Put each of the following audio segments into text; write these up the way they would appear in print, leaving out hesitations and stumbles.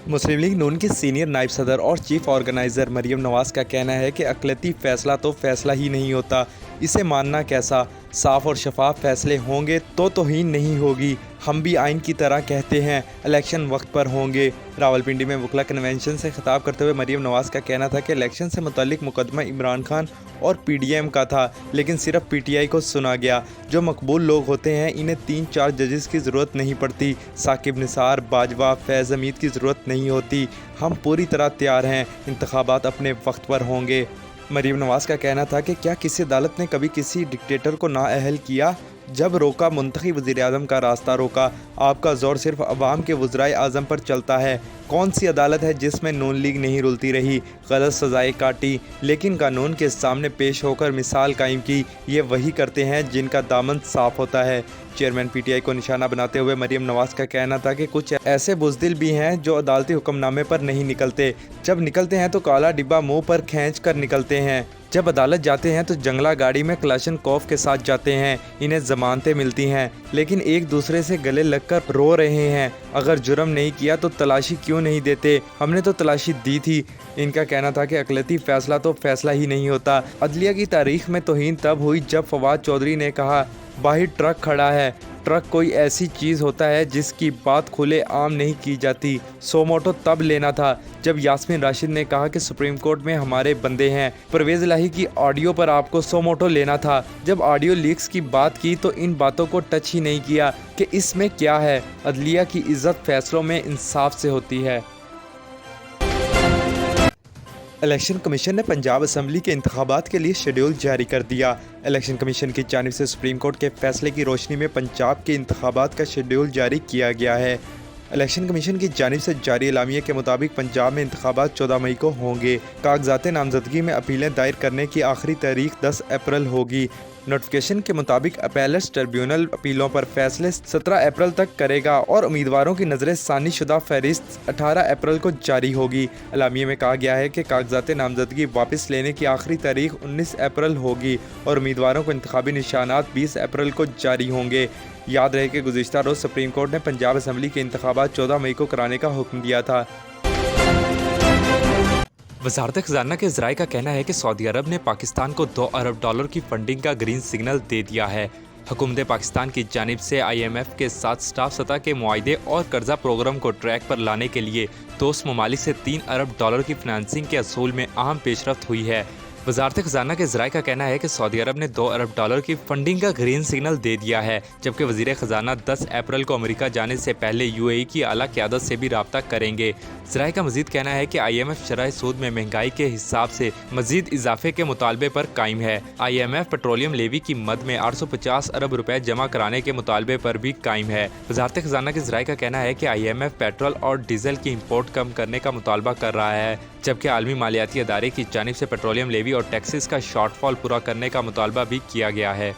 मुस्लिम league नून के senior नायब सदर और चीफ ऑर्गेनाइज़र मरीम नवाज़ का कहना है कि अक़लियती फ़ैसला तो फ़ैसला ही नहीं होता, इसे मानना कैसा। साफ़ और शफाफ फ़ैसले होंगे तो तौहीन नहीं होगी। हम भी आइन की तरह कहते हैं, इलेक्शन वक्त पर होंगे। रावलपिंडी में वकला कन्वेंशन से खिताब करते हुए मरीम नवाज़ का कहना था कि इलेक्शन से मुतल्लिक मुकदमा इमरान खान और PDM का था, लेकिन सिर्फ PTI को सुना गया। जो मकबूल लोग होते हैं इन्हें 3-4 जजेस की ज़रूरत नहीं पड़ती। साकिब निसार, बाजवा, फैज़ हमीद की ज़रूरत नहीं होती। हम पूरी तरह तैयार हैं, इंतखाबात अपने वक्त पर होंगे। मरीम नवाज़ का कहना था कि क्या किसी अदालत ने कभी किसी डिक्टेटर को नाअहल किया? जब रोका मुंतखब वज़ीर-ए-आज़म का रास्ता रोका। आपका ज़ोर सिर्फ अवाम के वज़राए आज़म पर चलता है। कौन सी अदालत है जिसमें नून लीग नहीं रुलती रही, गलत सज़ाएँ काटी, लेकिन कानून के सामने पेश होकर मिसाल कायम की। ये वही करते हैं जिनका दामन साफ़ होता है। चेयरमैन PTI को निशाना बनाते हुए मरीम नवाज़ का कहना था कि कुछ ऐसे बुज़दिल भी हैं जो अदालती हुक्मनामे पर नहीं निकलते। जब निकलते हैं तो काला डिब्बा मुँह पर खींच कर निकलते हैं। जब अदालत जाते हैं तो जंगला गाड़ी में क्लाशनकोव के साथ जाते हैं। इन्हें ज़मानतें मिलती हैं, लेकिन एक दूसरे से गले लगकर रो रहे हैं। अगर जुर्म नहीं किया तो तलाशी क्यों नहीं देते? हमने तो तलाशी दी थी। इनका कहना था कि अक़लियती फ़ैसला तो फ़ैसला ही नहीं होता। अदलिया की तारीख़ में तौहीन तब हुई जब फवाद चौधरी ने कहा, बाहर ट्रक खड़ा है। ट्रक कोई ऐसी चीज़ होता है जिसकी बात खुले आम नहीं की जाती। सो मोटो तब लेना था जब यास्मीन राशिद ने कहा कि सुप्रीम कोर्ट में हमारे बंदे हैं। परवेज़ इलाही की ऑडियो पर आपको सो मोटो लेना था। जब ऑडियो लीक्स की बात की तो इन बातों को टच ही नहीं किया कि इसमें क्या है। अदलिया की इज़्ज़त फ़ैसलों में इंसाफ से होती है। इलेक्शन कमीशन ने पंजाब असम्बली के इंतखाबात के लिए शेड्यूल जारी कर दिया। इलेक्शन कमीशन की जानिब से सुप्रीम कोर्ट के फैसले की रोशनी में पंजाब के इंतखाबात का शेड्यूल जारी किया गया है। इलेक्शन कमीशन की जानिब से जारी एलामिया के मुताबिक पंजाब में इंतखाबात 14 मई को होंगे। कागजात नामजदगी में अपीलें दायर करने की आखिरी तारीख 10 अप्रैल होगी। नोटिफिकेशन के मुताबिक अपीलेट्स ट्रिब्यूनल अपीलों पर फैसले 17 अप्रैल तक करेगा और उम्मीदवारों की नजर सानी शुदा फहरिस्त 18 अप्रैल को जारी होगी। एलामिये में कहा गया है कि कागजात नामजदगी वापस लेने की आखिरी तारीख 19 अप्रैल होगी और उम्मीदवारों को इंतखाबी निशानात 20 अप्रैल को जारी होंगे। याद रहे कि गुज़िश्ता रोज़ सुप्रीम कोर्ट ने पंजाब असम्बली के इंतखाबात 14 मई को कराने का हुक्म दिया था। वज़ारत ख़ज़ाना के ज़राए का कहना है कि सऊदी अरब ने पाकिस्तान को $2 अरब की फंडिंग का ग्रीन सिग्नल दे दिया है। हुकूमत पाकिस्तान की जानिब से IMF के साथ स्टाफ सतह के मुआहदे और कर्जा प्रोग्राम को ट्रैक पर लाने के लिए दोस्त ममालिक से $3 अरब की फिनंसिंग के असूल में अहम पेशरफ्त हुई है। वज़ारत ख़ज़ाना के ज़राए का कहना है कि सऊदी अरब ने $2 अरब की फंडिंग का ग्रीन सिग्नल दे दिया है, जबकि वज़ीर ख़ज़ाना 10 अप्रैल को अमेरिका जाने से पहले UAE की आला क़यादत से भी रब्ता करेंगे। ज़राए का मज़ीद कहना है कि IMF शरह सूद में महंगाई के हिसाब से मज़ीद इजाफे के मुतालबे पर कायम है। IMF पेट्रोलियम लेवी की मद में 850 अरब रुपए जमा कराने के मुतालबे पर भी कायम है। वज़ारत ख़ज़ाना के ज़राए का कहना है कि IMF पेट्रोल और डीजल की इम्पोर्ट कम करने का मुतालबा कर रहा है, जबकि आलमी मालियाती अदारे की जानिब से पेट्रोलियम लेवी और टैक्सेस का शॉर्टफॉल पूरा करने का मुतालबा भी किया गया है।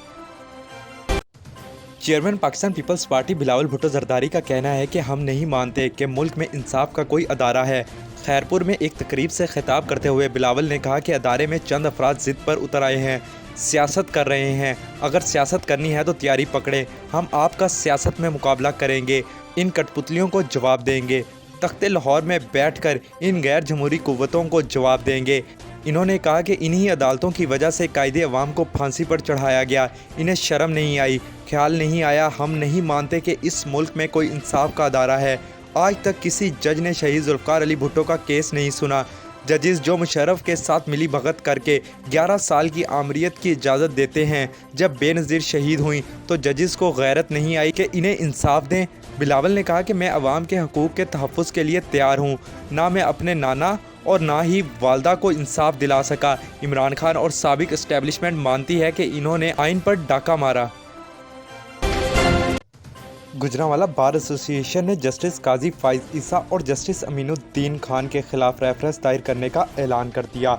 चेयरमैन पाकिस्तान पीपल्स पार्टी बिलावल भुट्टो जरदारी का कहना है कि हम नहीं मानते कि मुल्क में इंसाफ का कोई अदारा है। खैरपुर में एक तकरीब से खिताब करते हुए बिलावल ने कहा कि अदारे में चंद अफराद ज़िद पर उतर आए हैं, सियासत कर रहे हैं। अगर सियासत करनी है तो तैयारी पकड़े, हम आपका सियासत में मुकाबला करेंगे, इन कठपुतलियों को जवाब देंगे, तख्ते लाहौर में बैठकर इन गैर जमहूरी कुव्वतों को जवाब देंगे। इन्होंने कहा कि इन्हीं अदालतों की वजह से कायदे अवाम को फांसी पर चढ़ाया गया। इन्हें शर्म नहीं आई, ख्याल नहीं आया। हम नहीं मानते कि इस मुल्क में कोई इंसाफ का अदारा है। आज तक किसी जज ने शहीद जुल्फ़िकार अली भुट्टो का केस नहीं सुना। जजेस जो मुशर्रफ के साथ मिली भगत करके 11 साल की आमरीत की इजाज़त देते हैं, जब बेनज़ीर शहीद हुई तो जजेस को गैरत नहीं आई कि इन्हें इंसाफ दें। बिलावल ने कहा कि मैं अवाम के हकूक़ के तहफ़्फ़ुज़ के लिए तैयार हूँ। ना मैं अपने नाना और ना ही वालदा को इंसाफ दिला सका। इमरान खान और साबिक इस्टेब्लिशमेंट मानती है कि इन्होंने आइन पर डाका मारा। गुजरांवाला बार एसोसिएशन ने जस्टिस काजी फाइज ईसा और जस्टिस अमीनुद्दीन खान के खिलाफ रेफरेंस दायर करने का ऐलान कर दिया।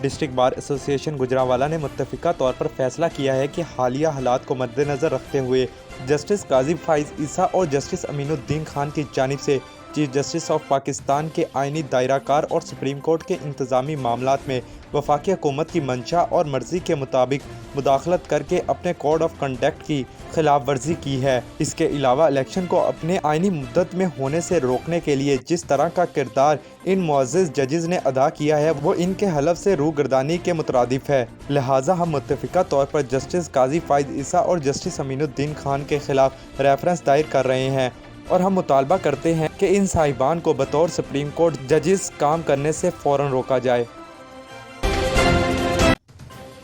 डिस्ट्रिक्ट बार एसोसिएशन गुजरांवाला ने मुत्तफ़िका तौर पर फैसला किया है कि हालिया हालात को मद्देनज़र रखते हुए जस्टिस काजी फाइज ईसा और जस्टिस अमीनुद्दीन खान की जानिब से चीफ जस्टिस ऑफ पाकिस्तान के आईनी दायराकार और सुप्रीम कोर्ट के इंतजामी मामलात में वफाकी हुकूमत की मंशा और मर्जी के मुताबिक मुदाखलत करके अपने कोड ऑफ कंडक्ट की खिलाफ वर्जी की है। इसके अलावा इलेक्शन को अपने आईनी मुद्दत में होने से रोकने के लिए जिस तरह का किरदार इन मुअज़्ज़िज़ जजेस ने अदा किया है वो इनके हलफ से रूगर्दानी के मुतरादिफ है। लिहाजा हम मुत्तफ़िका तौर पर जस्टिस काजी फ़ाइज़ ईसा और जस्टिस अमीनुद्दीन खान के खिलाफ रेफरेंस दायर कर रहे हैं और हम मुतालबा करते हैं कि इन साहिबान को बतौर सुप्रीम कोर्ट जजेस काम करने से फ़ौरन रोका जाए।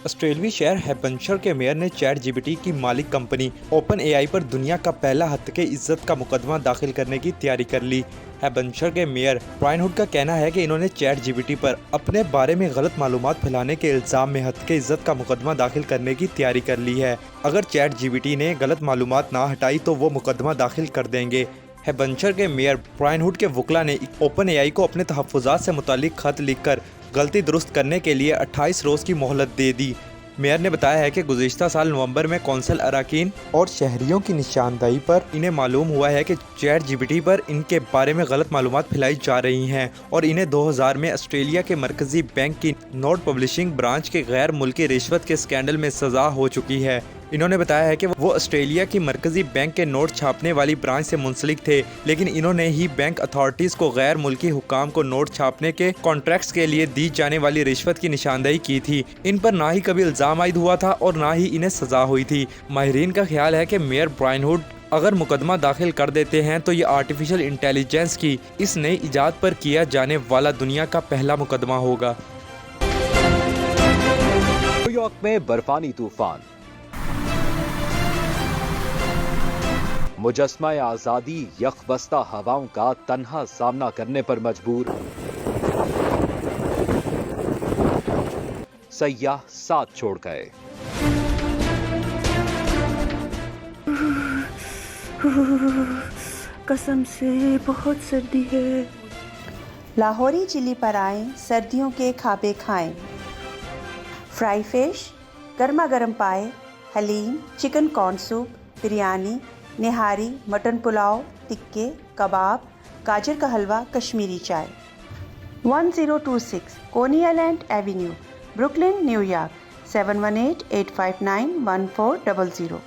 ऑस्ट्रेलियावी शहर हैम्पशायर के मेयर ने ChatGPT की मालिक कंपनी OpenAI पर दुनिया का पहला हत्के इज्जत का मुकदमा दाखिल करने की तैयारी कर ली। हैम्पशायर के मेयर ब्रायन हुड का कहना है कि इन्होंने ChatGPT पर अपने बारे में गलत मालूमात फैलाने के इल्ज़ाम में हत्के इज्जत का मुकदमा दाखिल करने की तैयारी कर ली है। अगर ChatGPT ने गलत मालूमात ना हटाई तो वो मुकदमा दाखिल कर देंगे। हैम्पशायर के मेयर ब्रायन हुड के वकील ने OpenAI को अपने तहफ़्फ़ुज़ात से मुतालिक खत लिखकर गलती दुरुस्त करने के लिए 28 रोज़ की मोहलत दे दी। मेयर ने बताया है कि गुज़िश्ता साल नवंबर में कौंसल अरकान और शहरियों की निशानदेही पर इन्हें मालूम हुआ है कि ChatGPT पर इनके बारे में गलत मालूमात फैलाई जा रही हैं और इन्हें 2000 में ऑस्ट्रेलिया के मरकज़ी बैंक की नोट पब्लिशिंग ब्रांच के गैर मुल्की रिश्वत के स्कैंडल में सज़ा हो चुकी है। इन्होंने बताया है कि वो ऑस्ट्रेलिया की मरकज़ी बैंक के नोट छापने वाली ब्रांच से मुंसलिक थे, लेकिन इन्होंने ही बैंक अथॉरिटीज़ को गैर मुल्की हुक्काम को नोट छापने के कॉन्ट्रैक्ट्स के लिए दी जाने वाली रिश्वत की निशानदेही की थी। इन पर ना ही कभी इल्ज़ाम आयद हुआ था और ना ही इन्हें सज़ा हुई थी। माहिरीन का ख्याल है कि मेयर ब्रायन हुड अगर मुकदमा दाखिल कर देते हैं तो ये आर्टिफिशियल इंटेलिजेंस की इस नई इजाद पर किया जाने वाला दुनिया का पहला मुकदमा होगा। न्यूयॉर्क में बर्फानी तूफान, मुजस्मा आज़ादी यखबस्ता हवाओं का तन्हा सामना करने पर मजबूर, सयाह साथ छोड़ गए। कसम से बहुत सर्दी है। लाहौरी चिली पर आएं, सर्दियों के खाबे खाएं। फ्राई फिश, गर्मा गर्म पाए, haleem, chicken corn soup, biryani, nihari, mutton pulao, टिक्के, कबाब, गाजर का हलवा, कश्मीरी चाय। 1026 कोनी आइलैंड एवेन्यू, ब्रुकलिन, न्यूयॉर्क 718-859-1400।